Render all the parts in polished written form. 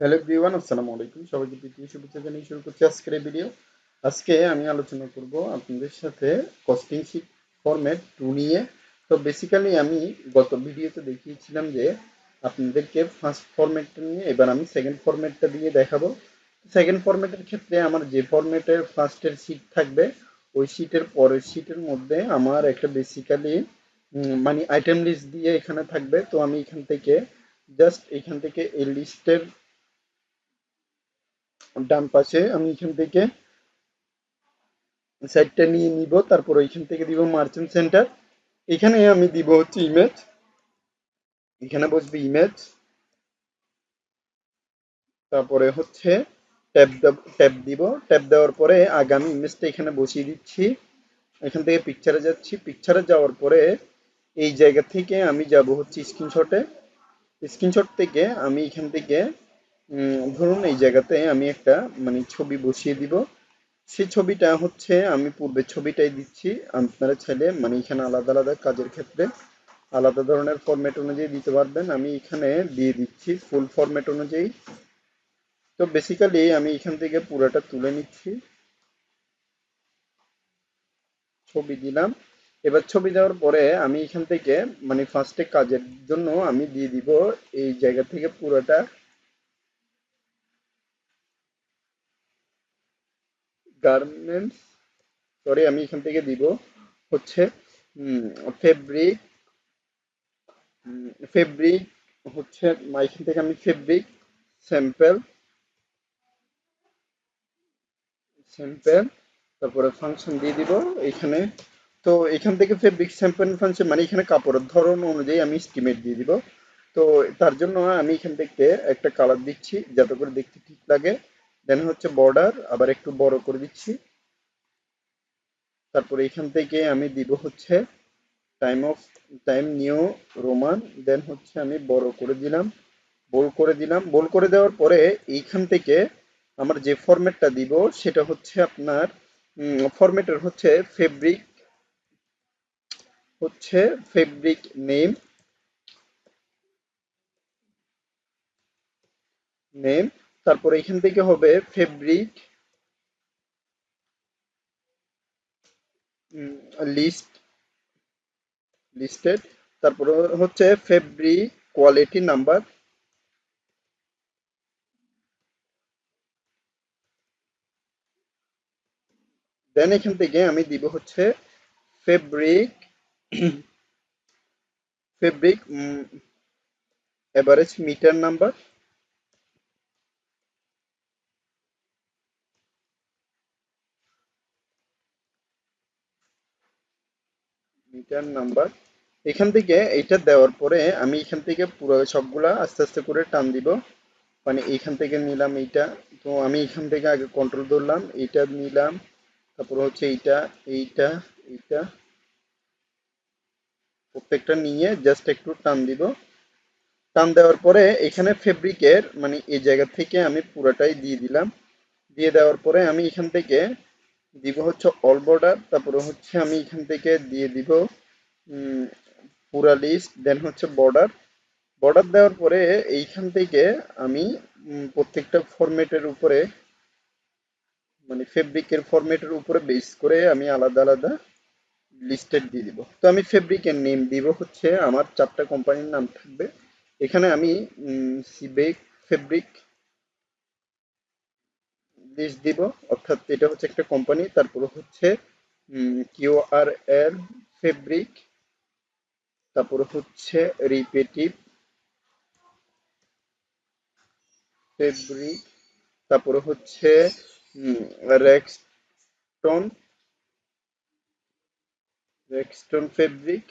Hello everyone, আসসালামু আলাইকুম। সবাইকে প্রীতি শুভেচ্ছা জানিয়ে শুরু করছি আজকের এই ভিডিও। আজকে আমি আলোচনা করব আপনাদের সাথে কস্টিং শীট ফরম্যাট 2 নিয়ে। তো বেসিক্যালি আমি গত ভিডিওতে দেখিয়েছিলাম যে আপনাদেরকে ফার্স্ট ফরম্যাটটা নিয়ে, এবার আমি সেকেন্ড ফরম্যাটটা দিয়ে দেখাবো। সেকেন্ড ফরম্যাটের ক্ষেত্রে আমার যে ফরম্যাটের ফার্স্টের শীট থাকবে, ওই শীটের পরের শীটের মধ্যে আমার একটা বেসিক্যালি মানে আইটেম লিস্ট দিয়ে এখানে থাকবে। তো আমি এখান থেকে জাস্ট এখান থেকে এই লিস্টের ডান পাশে আমি এখান থেকে সাইডটা নিয়ে নিব, তারপর ওইখান থেকে দিব মার্চেন্ট সেন্টার। এখানে আমি দিব হচ্ছে ইমেজ, এখানে বসবে ইমেজ, তারপরে হচ্ছে ট্যাব দিব। ট্যাব দেওয়ার পরে আগামী ইমেজটা এখানে বসিয়ে দিচ্ছি। এখান থেকে পিকচারে যাচ্ছি, পিকচারে যাওয়ার পরে এই জায়গা থেকে আমি যাব হচ্ছে স্ক্রিনশটে। স্ক্রিনশট থেকে আমি এখান থেকে ধরুন এই জায়গাতে আমি একটা মানে ছবি বসিয়ে দিব। সেই ছবিটা হচ্ছে আমি পূর্বের ছবিটাই দিচ্ছি। আপনারা চাইলে মানে এখানে আলাদা আলাদা কাজের ক্ষেত্রে আলাদা ধরনের ফরম্যাট অনুযায়ী দিতে পারবেন। আমি এখানে দিয়ে দিচ্ছি ফুল ফরম্যাট অনুযায়ী। তো বেসিক্যালি আমি এখান থেকে পুরোটা তুলে নিচ্ছি, ছবি দিলাম। এবার ছবি দেওয়ার পরে আমি এখান থেকে মানে ফার্স্টে কাজের জন্য আমি দিয়ে দিব এই জায়গা থেকে পুরোটা গার্মেন্টস, সরি আমি এখান থেকে দিব হচ্ছে ফেব্রিক। ফেব্রিক হচ্ছে এখান থেকে আমি ফেব্রিক স্যাম্পল, স্যাম্পল, তারপরে ফাংশন দিয়ে দিব এইখানে। তো এখান থেকে ফেব্রিক স্যাম্পল ফাংশন মানে এখানে কাপড়ের ধরন অনুযায়ী আমি এস্টিমেট দিয়ে দিব। তো তার জন্য আমি এখান থেকে একটা কালার দিচ্ছি যাতে করে দেখতে ঠিক লাগে। দেন হচ্ছে বর্ডার আবার একটু বড় করে দিচ্ছি। তারপরে এখান থেকে আমি দিব হচ্ছে time of time new Roman. Then হচ্ছে আমি বড় করে দিলাম, বোল্ড করে দিলাম। বোল্ড করে দেওয়ার পরে এইখান থেকে আমার যে ফরম্যাটটা দিব সেটা হচ্ছে আপনার ফরম্যাটের হচ্ছে ফেব্রিক, হচ্ছে ফেব্রিক নেম, নেম। তারপরে এখান থেকে হবে ফেব্রিক লিস্ট, লিস্টেড। তারপরে হচ্ছে ফেব্রিক কোয়ালিটি নাম্বার। দেন এখান থেকে আমি দিব হচ্ছে fabric, fabric average metre number. Metre number এখান থেকে এইটা দেওয়ার পরে আমি এখান থেকে পুরো সবগুলা আস্তে আস্তে করে টান দিব। মানে এইখান থেকে নিলাম এইটা। তো আমি এখান থেকে আগে কন্ট্রোল ধরলাম, এইটা নিলাম, তারপর হচ্ছে এইটা, এইটা, এইটা, প্রত্যেকটা নিয়ে জাস্ট একটু টান দিব। টান দেওয়ার পরে এখানে ফেব্রিকের মানে এই জায়গা থেকে আমি পুরোটাই দিয়ে দিলাম। দিয়ে দেওয়ার পরে আমি এখান থেকে দিব হচ্ছে অল বর্ডার। তারপরে হচ্ছে আমি এখান থেকে দিয়ে দিব উম, পুরা লিস্ট। দেন হচ্ছে বর্ডার। বর্ডার দেওয়ার পরে এইখান থেকে আমি প্রত্যেকটা ফরম্যাটের উপরে মানে ফেব্রিকের ফরম্যাটের উপরে বেস করে আমি আলাদা আলাদা লিস্টেড দিয়ে দিব। তো আমি ফেব্রিকের নেম দিব হচ্ছে আমার 4টা কোম্পানির নাম থাকবে। এখানে আমি সিবেক ফেব্রিক লিস্ট দিব, অর্থাৎ এটা হচ্ছে একটা কোম্পানি। তারপর হচ্ছে কিউআরএল ফেব্রিক, তারপর হচ্ছে রিপেটিভ ফেব্রিক, তারপরে হচ্ছে রেক্সটন, রেক্সটন ফেব্রিক।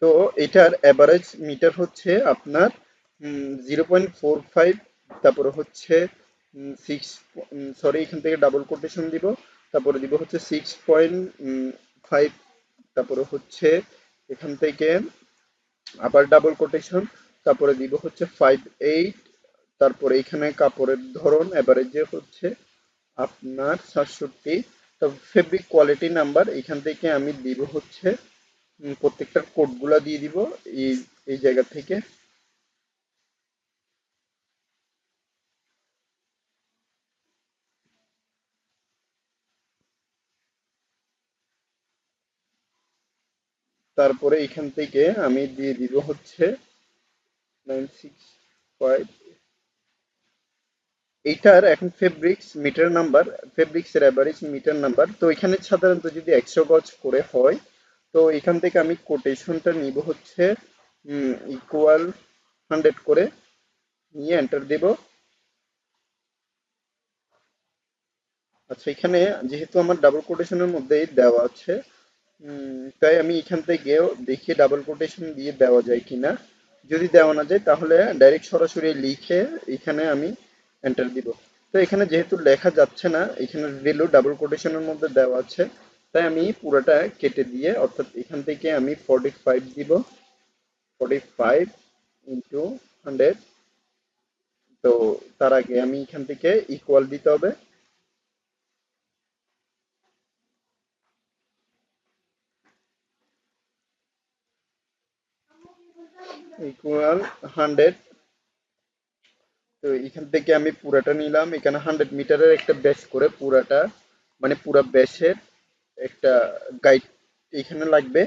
তো এটার অ্যাভারেজ মিটার হচ্ছে আপনার 0.45। তারপরে হচ্ছে সিক্স, সরি এখান থেকে ডাবল কোটেশন দিব। তারপরে দিব হচ্ছে 6.5। তারপরে হচ্ছে এখান থেকে আবার ডাবল কোটেশন। তারপরে দিব হচ্ছে 5.8। তারপরে এখানে কাপড়ের ধরন অ্যাভারেজে হচ্ছে আপনার 67। তো ফেব্রিক কোয়ালিটি নাম্বার এখান থেকে আমি দিব হচ্ছে প্রত্যেকটার কোডগুলা দিয়ে দিব এই এই জায়গা থেকে। তারপরে এখান থেকে আমি দিয়ে দিব হচ্ছে 965। এইটার এখন ফেব্রিক্স মিটার নাম্বার, ফেব্রিক্সের অ্যাভারেজ মিটার নাম্বার, তো এখানে সাধারণত যদি 100 গজ করে হয়, তো এখান থেকে আমি কোটেশনটা নিব হচ্ছে ইকুয়াল 100 করে নিয়ে এন্টার দেব। আচ্ছা, এখানে যেহেতু আমার ডাবল কোটেশনের মধ্যেই দেওয়া আছে, তাই আমি এখান থেকেও দেখি ডাবল কোটেশন দিয়ে দেওয়া যায় কিনা। যদি দেওয়া না যায় তাহলে ডাইরেক্ট সরাসরি লিখে এখানে আমি এন্টার দিব। তো এখানে যেহেতু লেখা যাচ্ছে না, এখানে ভ্যালু ডাবল কোটেশনের মধ্যে দেওয়া আছে, তাই আমি পুরোটা কেটে দিয়ে, অর্থাৎ এখান থেকে আমি 45 দিব। 45 ইন্টু 100। তো তার আগে আমি এখান থেকে ইকুয়াল দিতে হবে। ইকুয়াল 100। তো এখান থেকে আমি পুরাটা নিলাম, এখানে 100 মিটারের একটা ব্যাস করে পুরাটা, মানে পুরা ব্যাসের একটা গাইড এখানে লাগবে।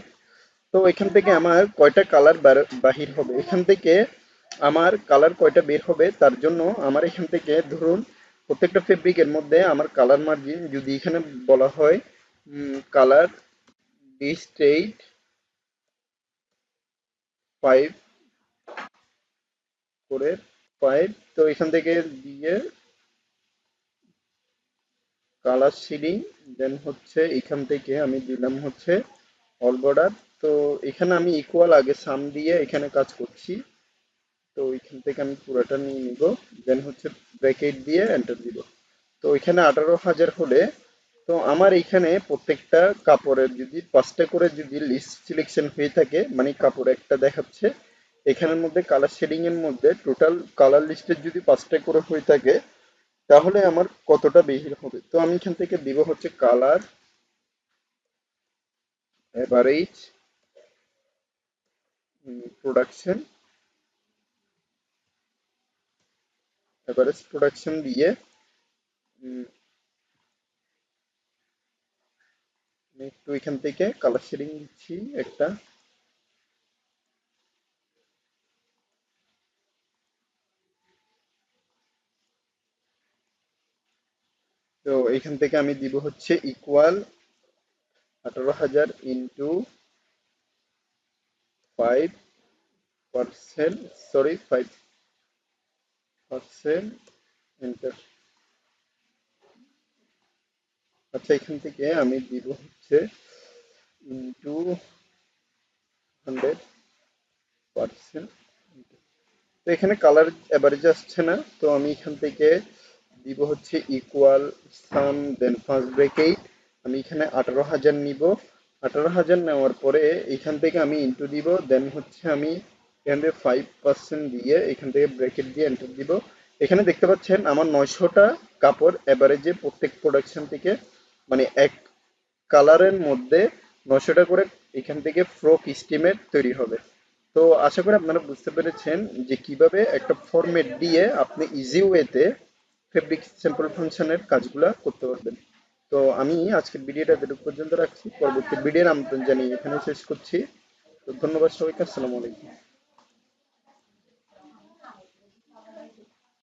তো এখান থেকে আমার কয়টা কালার বাহির হবে, এখান থেকে আমার কালার কয়টা বের হবে, তার জন্য আমার এখান থেকে ধরুন প্রত্যেকটা ফেব্রিকের মধ্যে আমার কালার মার্জিন যদি এখানে বলা হয় কালার ডিস্টেইট 5 করে 5, তো এখান থেকে দিয়ে কালার শেডিং, দেন হচ্ছে এখান থেকে আমি দিলাম হচ্ছে অল বর্ডার। তো এখানে আমি ইকুয়াল আগে সাম দিয়ে এখানে কাজ করছি। তো এখান থেকে আমি পুরোটা নিয়ে নিব, দেন হচ্ছে ব্র্যাকেট দিয়ে এন্টার দিব। তো এখানে 18,000 হলে, তো আমার এখানে প্রত্যেকটা কাপড়ের যদি 5টা করে যদি লিস্ট সিলেকশন হয়ে থাকে, মানে কাপড় একটা দেখাচ্ছে, এখানের মধ্যে কালার শেডিং এর মধ্যে টোটাল কালার লিস্টের যদি 5টা করে হয়ে থাকে, তাহলে আমার কতটা বের হবে। তো আমি এখান থেকে দিব হচ্ছে colour average production, average production দিয়ে উম, আমি একটু এখান থেকে কালার শেডিং দিচ্ছি একটা। তো এখান থেকে আমি দিব হচ্ছে ইকুয়াল 18,000 ইন্টু 5%, সরি 5% এন্টার। আচ্ছা, এখান থেকে আমি দিব হচ্ছে ইন্টু 100%। তো এখানে কালার এভারেজ আসছে না, তো আমি এখান থেকে দিব হচ্ছে ইকুয়াল সাম, দেন ফার্স্ট ব্রেকেট আমি এখানে 18,000 নিব। 18,000 নেওয়ার পরে এখান থেকে আমি ইন্টু দিব, দেন হচ্ছে আমি এখান থেকে 5% দিয়ে এখান থেকে ব্রেকেট দিয়ে এন্টার দিব। এখানে দেখতে পাচ্ছেন আমার 900টা কাপড় এভারেজে প্রত্যেক প্রোডাকশন থেকে, মানে এক কালারের মধ্যে 900টা করে এখান থেকে ফ্রক স্টিমের তৈরি হবে। তো আশা করি আপনারা বুঝতে পেরেছেন যে কিভাবে একটা ফরম্যাট দিয়ে আপনি ইজি ওয়েতে ফেব্রিক স্যাম্পল ফাংশনের কাজগুলা করতে পারবেন। তো আমি আজকের ভিডিওটা এতটুকু পর্যন্ত রাখছি, পরবর্তী ভিডিওর আমন্ত্রণ জানিয়ে এখানে শেষ করছি। তো ধন্যবাদ সবাইকে, আসসালামু আলাইকুম।